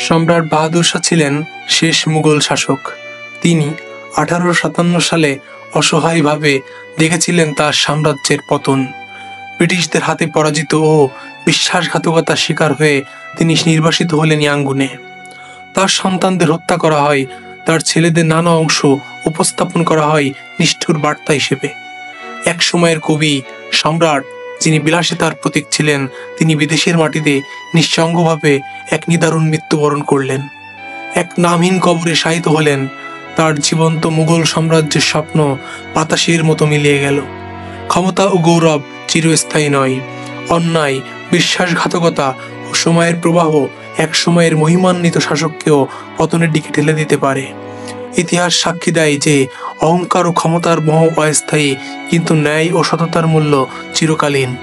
সম্রাট বাহাদুর শাহ ছিলেন শেষ মুঘল শাসক। তিনি 1857 সালে অসহায়ভাবে দেখেছিলেন তার সাম্রাজ্যের পতন। ব্রিটিশদের হাতে পরাজিত ও বিশ্বাসঘাতকতার শিকার হয়ে তিনি নির্বাসিত হলেন ইয়াঙ্গুনে। তার সন্তানদের হত্যা করা হয়, তার ছেলেদের নানা অংশ উপস্থাপন করা হয় নিষ্ঠুর বার্তা হিসেবে। এক সময়ের কবি সম্রাট, যিনি বিলাসিতার প্রতীক ছিলেন, তিনি বিদেশের মাটিতে নিঃসঙ্গভাবে এক নিদারুণ মৃত্যুবরণ করলেন। এক নামহীন কবরে শায়িত হলেন। তার জীবন্ত মুঘল সাম্রাজ্যের স্বপ্ন বাতাসের মতো মিলিয়ে গেল। ক্ষমতা ও গৌরব চিরস্থায়ী নয়। অন্যায়, বিশ্বাসঘাতকতা ও সময়ের প্রবাহ এক সময়ের মহিমান্বিত শাসককেও পতনের দিকে ঠেলে দিতে পারে। ইতিহাস সাক্ষী দেয় যে অহংকার ও ক্ষমতার মোহ অস্থায়ী, কিন্তু ন্যায় ও সততার মূল্য চিরকালীন।